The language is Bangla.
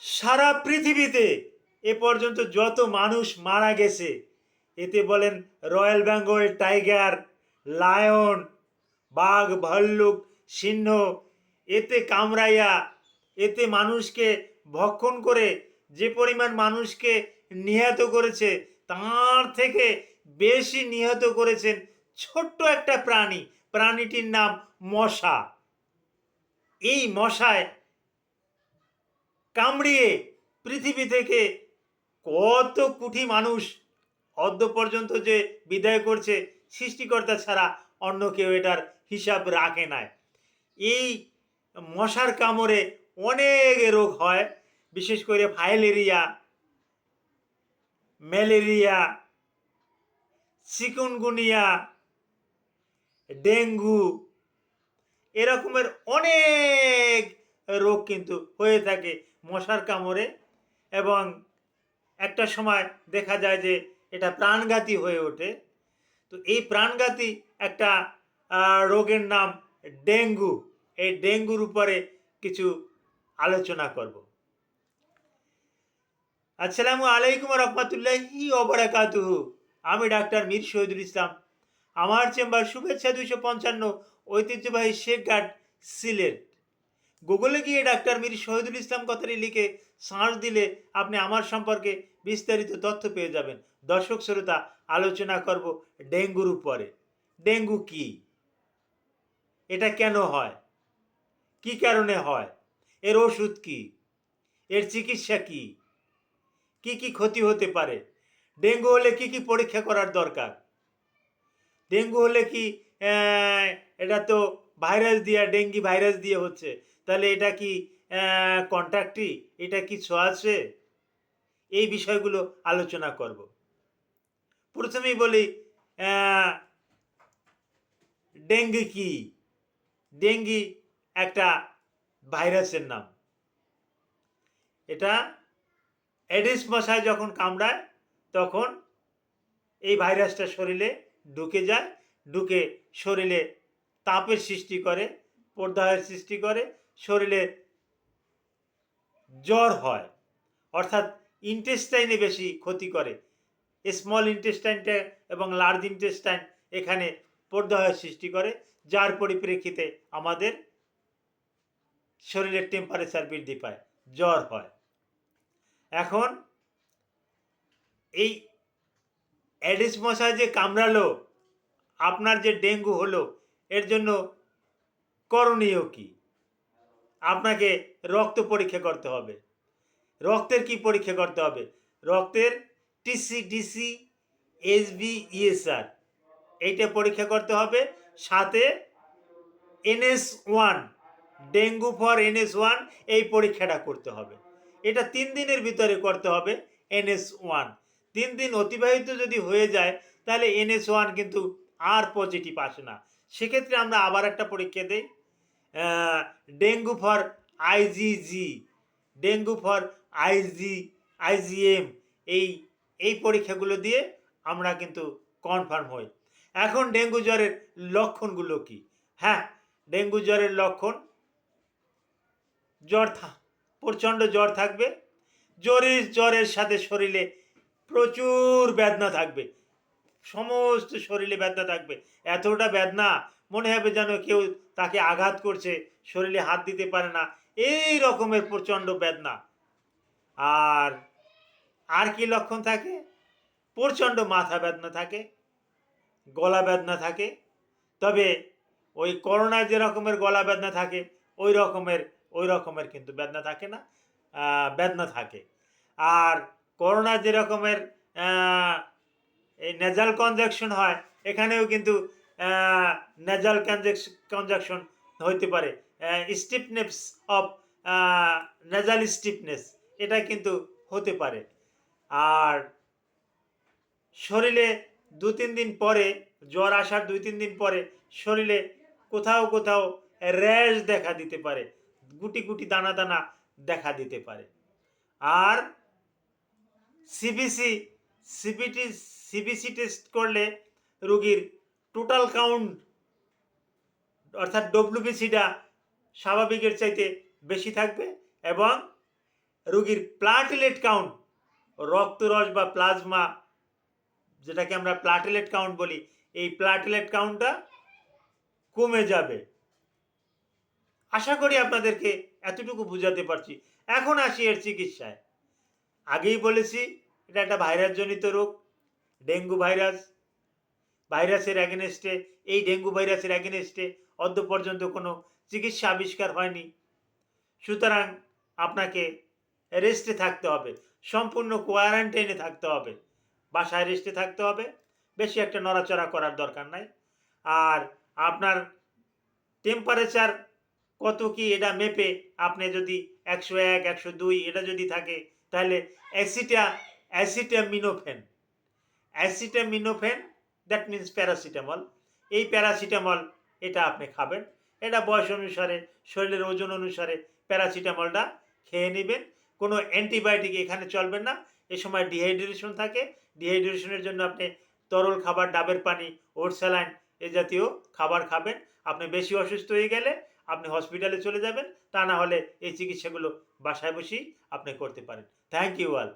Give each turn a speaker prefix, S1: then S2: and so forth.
S1: সারা পৃথিবীতে এ পর্যন্ত যত মানুষ মারা গেছে, এতে বলেন রয়্যাল বেঙ্গল টাইগার, লায়ন, বাঘ, ভাল্লুক, সিংহ, এতে কামড়াইয়া, এতে মানুষকে ভক্ষণ করে যে পরিমাণ মানুষকে নিহত করেছে, তার থেকে বেশি নিহত করেছেন ছোট্ট একটা প্রাণী, প্রাণীটির নাম মশা। এই মশায় কামড়িয়ে পৃথিবী থেকে কত কোটি মানুষ অদ্য পর্যন্ত যে বিদায় করছে, সৃষ্টিকর্তা ছাড়া অন্য কেউ এটার হিসাব রাখে নাই। এই মশার কামড়ে অনেক রোগ হয়, বিশেষ করে ফাইলেরিয়া, ম্যালেরিয়া, চিকুনগুনিয়া, ডেঙ্গু, এরকমের অনেক রোগ কিন্তু হয়ে থাকে মশার কামড়ে। এবং একটা সময় দেখা যায় যে এটা প্রাণঘাতী হয়ে ওঠে। তো এই প্রাণঘাতী একটা রোগের নাম ডেঙ্গু। এই ডেঙ্গুর উপরে কিছু আলোচনা করব। আসসালামু আলাইকুম রহমতুল্লাহি ওবারাকাতুহু। আমি ডাক্তার মীর শহীদুল ইসলাম। আমার চেম্বার শুভেচ্ছা 255, ঐতিহ্যবাহী শেখ ঘাট, সিলেট। গুগলে গিয়ে ডাক্তার মীর শহীদুল ইসলাম কথাটি লিখে সার্চ দিলে আপনি আমার সম্পর্কে বিস্তারিত তথ্য পেয়ে যাবেন। দর্শক শ্রোতা, আলোচনা করব ডেঙ্গুর উপরে। ডেঙ্গু কি? এটা কেন হয়? কি কারণে হয়? এর ওষুধ কি? এর চিকিৎসা কি? কি কি ক্ষতি হতে পারে? ডেঙ্গু হলে কি কি পরীক্ষা করার দরকার? ডেঙ্গু হলে কি এটা তো ভাইরাস দিয়ে, ডেঙ্গি ভাইরাস দিয়ে হচ্ছে, তাহলে এটা কি কন্ট্যাক্টি? এটা কি ছোঁয়াচে? এই বিষয়গুলো আলোচনা করব। প্রথমেই বলি, ডেঙ্গি কি? ডেঙ্গি একটা ভাইরাসের নাম। এটা এডিস মশায় যখন কামড়ায়, তখন এই ভাইরাসটা শরীরে ঢুকে যায়, ঢুকে শরীরে তাপের সৃষ্টি করে, প্রদাহের সৃষ্টি করে, শরীরে জ্বর হয়, অর্থাৎ ইন্টেস্টাইনে বেশি ক্ষতি করে। স্মল ইন্টেস্টাইনটা এবং লার্জ ইন্টেস্টাইন এখানে প্রদাহের সৃষ্টি করে, যার পরিপ্রেক্ষিতে আমাদের শরীরের টেম্পারেচার বৃদ্ধি পায়, জ্বর হয়। এখন এই অ্যাডিস মশা যে কামড়ালো, আপনার যে ডেঙ্গু হলো, এর জন্য করণীয় কি? আপনাকে রক্ত পরীক্ষা করতে হবে। রক্তের কি পরীক্ষা করতে হবে? রক্তের টিসি, ডিসি, এসবি, ইএসআর, এইটা পরীক্ষা করতে হবে। সাথে NS1, ডেঙ্গু ফর NS1, এই পরীক্ষাটা করতে হবে। এটা 3 দিনের ভিতরে করতে হবে। NS1 3 দিন অতিবাহিত যদি হয়ে যায়, তাহলে NS1 কিন্তু আর পজিটিভ আসে না। সেক্ষেত্রে আমরা আবার একটা পরীক্ষা দিই, dengue for IgG, dengue for IgM, এই এই পরীক্ষাগুলো দিয়ে আমরা কিন্তু কনফার্ম হই। এখন ডেঙ্গু জ্বরের লক্ষণগুলো কি? হ্যাঁ, ডেঙ্গু জ্বরের লক্ষণ, প্রচণ্ড জ্বর থাকবে। জ্বরের সাথে শরীরে প্রচুর বেদনা থাকবে, সমস্ত শরীরে বেদনা থাকবে। এতটা বেদনা মনে হবে যেন কেউ তাকে আঘাত করছে, শরীরে হাত দিতে পারে না, এই রকমের প্রচণ্ড বেদনা। আর আর কি লক্ষণ থাকে? প্রচণ্ড মাথা বেদনা থাকে, গলা বেদনা থাকে। তবে ওই করোনায় যে রকমের গলা বেদনা থাকে, ওই রকমের কিন্তু বেদনা থাকে না, বেদনা থাকে। আর করোনা যে রকমের এই নেজাল কনজাকশন হয়, এখানেও কিন্তু নেজাল কনজাকশন হইতে পারে, স্টিফনেস অফ নেজাল স্টিফনেস, এটা কিন্তু হতে পারে। আর শরীরে 2-3 দিন পরে, জ্বর আসার 2-3 দিন পরে শরীরে কোথাও কোথাও র্যাশ দেখা দিতে পারে, গুটি গুটি দানা দানা দেখা দিতে পারে। আর সিবিসি টেস্ট করলে রোগীর টোটাল কাউন্ট, অর্থাৎ ডব্লিউবিসিটা স্বাভাবিকের চাইতে বেশি থাকবে, এবং রোগীর প্লাটেলেট কাউন্ট, রক্তরস বা প্লাজমা, যেটাকে আমরা প্লাটেলেট কাউন্ট বলি, এই প্লাটেলেট কাউন্টটা কমে যাবে। আশা করি আপনাদেরকে এতটুকু বুঝাতে পারছি। এখন আসি এর চিকিৎসায়। আগেই বলেছি এটা একটা ভাইরাসজনিত রোগ, ডেঙ্গু ভাইরাস। ভাইরাসের অ্যাগেনস্টে, এই ডেঙ্গু ভাইরাসের অ্যাগেনস্টে অদ্য পর্যন্ত কোনো চিকিৎসা আবিষ্কার হয়নি। সুতরাং আপনাকে রেস্টে থাকতে হবে, সম্পূর্ণ কোয়ারেন্টাইনে থাকতে হবে, বাসায় রেস্টে থাকতে হবে, বেশি একটা নড়াচড়া করার দরকার নাই। আর আপনার টেম্পারেচার কত কি এটা মেপে আপনি যদি 101, 102 এটা যদি থাকে, তাহলে অ্যাসিটামিনোফেন, দ্যাট মিন্স প্যারাসিটামল, এই প্যারাসিটামল এটা আপনি খাবেন। এটা বয়স অনুসারে, শরীরের ওজন অনুসারে প্যারাসিটামলটা খেয়ে নেবেন। কোনো অ্যান্টিবায়োটিক এখানে চলবে না। এ সময় ডিহাইড্রেশন থাকে, ডিহাইড্রেশনের জন্য আপনি তরল খাবার, ডাবের পানি, ওট স্যালাইন এ জাতীয় খাবার খাবেন। আপনি বেশি অসুস্থ হয়ে গেলে আপনি হসপিটালে চলে যাবেন, তা না হলে এই চিকিৎসাগুলো বাসায় বসেই আপনি করতে পারেন। Thank you all.